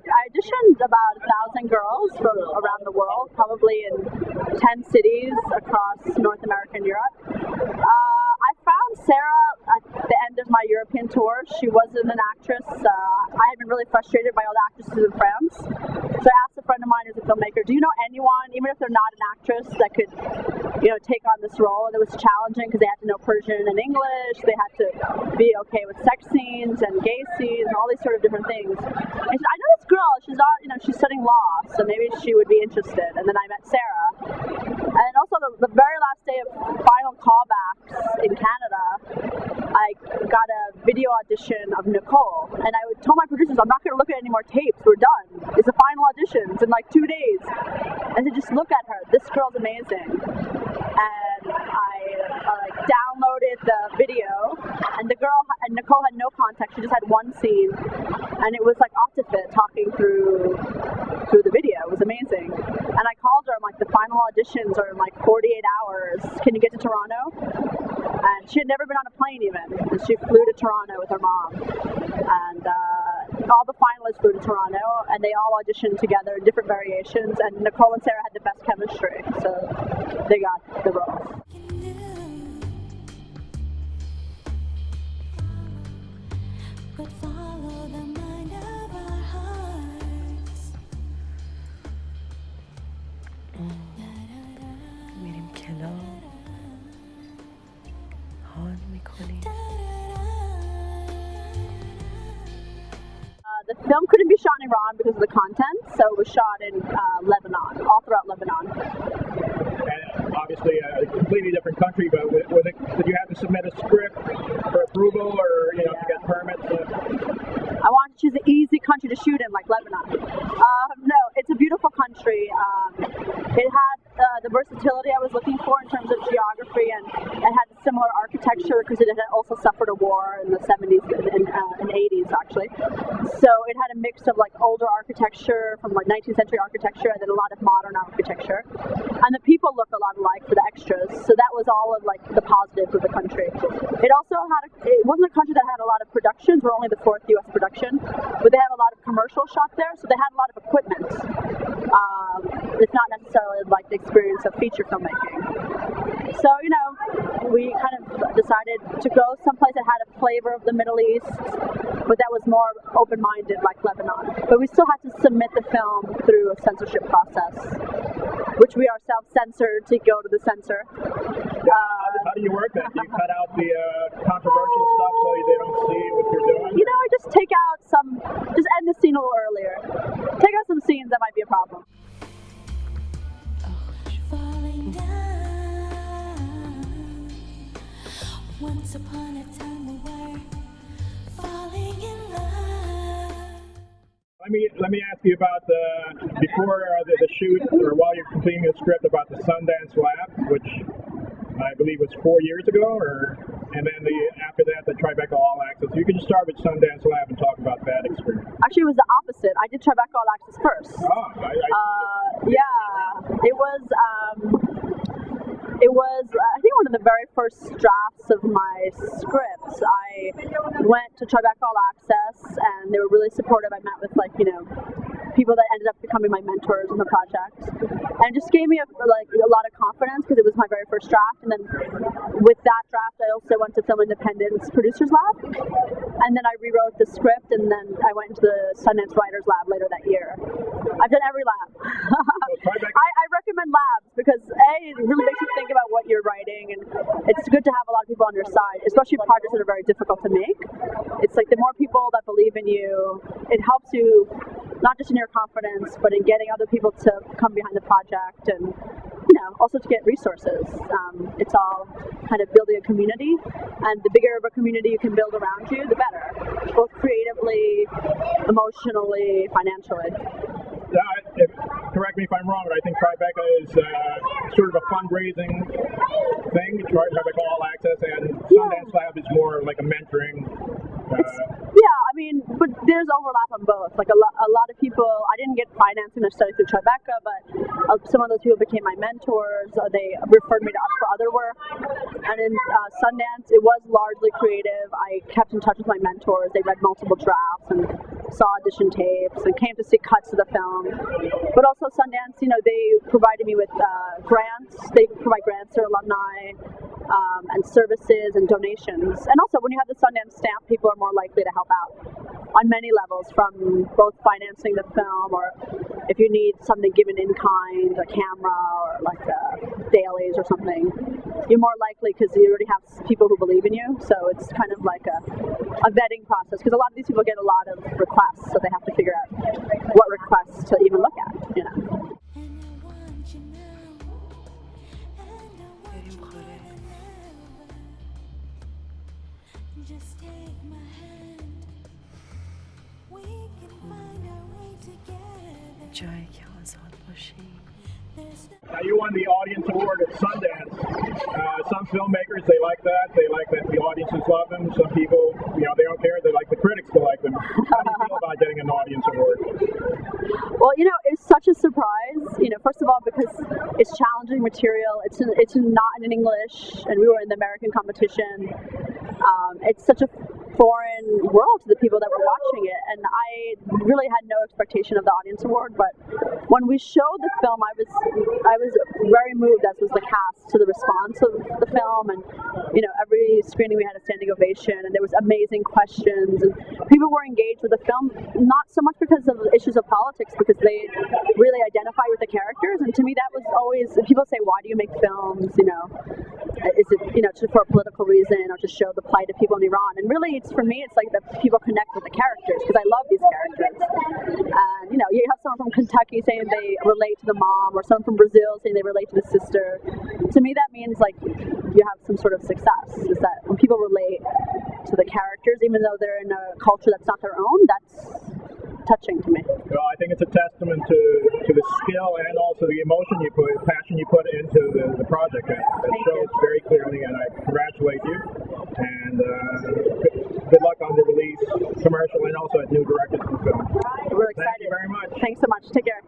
I auditioned about 1,000 girls from around the world, probably in 10 cities across North America and Europe. I found Sarah at the end of my European tour. She wasn't an actress. I had been really frustrated by all the actresses in France. So I asked a friend of mine who's a filmmaker, do you know anyone, even if they're not an actress, that could, take on this role? And it was challenging because they had to know Persian and English. They had to be okay with sex scenes and gay scenes and all these sort of different things. And she said, I know this girl. She's not, she's studying law, so maybe she would be interested. And then I met Sarah. And also the very last day of final callbacks in Canada, I got a video audition of Nicole. And I told my producers, I'm not going to look at any more tapes. We're done. It's the final audition. It's in like 2 days. And to just look at her, this girl's amazing. And I downloaded the video, and Nicole had no context. She just had one scene, and it was like Optifit talking through the video. It was amazing. And I called her. I'm like, the final auditions are in like 48 hours. Can you get to Toronto? And she had never been on a plane even. And she flew to Toronto with her mom. And all the finalists flew to Toronto, and they all auditioned together in different variations. And Nicole and Sarah had the best chemistry, so they got the roles. But follow the mind of our hearts. میریم کنار حال میکنیم. The film couldn't be shot in Iran because of the content, so it was shot in Lebanon, all throughout Lebanon. And obviously a completely different country, but did you have to submit a script for approval or to get permits? I wanted to choose an easy country to shoot in, like Lebanon. No, it's a beautiful country. It had the versatility I was looking for in terms of geography, and it had similar architecture because it had also suffered a war in the 70s and 80s actually. So it had a mix of like older architecture from like 19th century architecture and then a lot of modern architecture. And the people look a lot alike for the extras. So that was all of like the positives of the country. It also it wasn't a country that had a lot of productions. We're only the 4th US production, but they have a lot of commercial shot there, so they had a lot of equipment. It's not necessarily like the experience of feature filmmaking. So, we kind of decided to go someplace that had a flavor of the Middle East, but that was more open-minded like Lebanon. But we still had to submit the film through a censorship process, which we ourselves censored to go to the censor. How do you work that? Do you cut out the controversial stuff so they don't see what you're doing? I just take out just end the scene a little earlier. Take out some scenes that might be a problem. Falling down. Once upon a time we were falling in love. Let me ask you about before the shoot or while you're completing the script about the Sundance Lab, which I believe was 4 years ago, and then after that the Tribeca All Access. You can just start with Sundance Lab and talk about that experience. Actually, it was the opposite. I did Tribeca All Access first. It was I think one of the very first drafts of my scripts. I went to Tribeca All Access, and they were really supportive. I met with people that ended up becoming my mentors in the project, and it just gave me a lot of confidence because it was my very first draft. And then with that draft, I also went to Film Independent's Producers Lab, and then I rewrote the script, and then I went into the Sundance Writers Lab later that year. I've done every lab. I recommend labs because it really makes you think about what you're writing, and it's good to have a lot of people on your side, especially projects that are very difficult to make. It's like the more people that believe in you, it helps you not just in your confidence, but in getting other people to come behind the project, and also to get resources. It's all kind of building a community, and the bigger of a community you can build around you, the better, both creatively, emotionally, financially. Correct me if I'm wrong, but I think Tribeca is sort of a fundraising thing. Tribeca All Access, and Sundance Lab is more like a mentoring. But there's overlap on both. Like a lot of people, I didn't didn't get financing necessarily through Tribeca, but some of those people became my mentors. They referred me to for other work. And in Sundance, it was largely creative. I kept in touch with my mentors. They read multiple drafts and saw audition tapes and came to see cuts of the film. But also Sundance, they provided me with grants. They provide grants to alumni and services and donations. And also, when you have the Sundance stamp, people are more likely to help out on many levels, from both financing the film, or if you need something given in kind, a camera or like dailies or something, you're more likely because you already have people who believe in you. So it's kind of like a vetting process, because a lot of these people get a lot of requests, so they have to figure out what requests to even look at. And I want you now, and I want you more than ever. Just take my hand. We can find our way together. جایی که آزاد باشی. There's no Now you won the audience award at Sundance. Some filmmakers, they like that. They like that the audiences love them. Some people, they don't care. They like the critics to like them. How do you feel about getting an audience award? Well, it's such a surprise. First of all, because it's challenging material. It's not in English, and we were in the American competition. It's such a foreign world to the people that were watching it, and I really had no expectation of the audience award. But when we showed the film, I was very moved, as was the cast, to the response of the film. And every screening we had a standing ovation, and there was amazing questions, and people were engaged with the film, not so much because of issues of politics, because they really identify with the characters. And to me, that was always, people say, why do you make films? Is it just for a political reason, or to show the plight of people in Iran? And really, for me, it's like that people connect with the characters, because I love these characters. And you have someone from Kentucky saying they relate to the mom, or someone from Brazil saying they relate to the sister. To me, that means like you have some sort of success. Is that when people relate to the characters, even though they're in a culture that's not their own, that's touching to me. Well, I think it's a testament to the skill and also the emotion passion you put into the project. It shows very clearly, and I congratulate you. And good luck on the release, commercial, and also as new directors of the film. We're excited. Thank you very much. Thanks so much. Take care.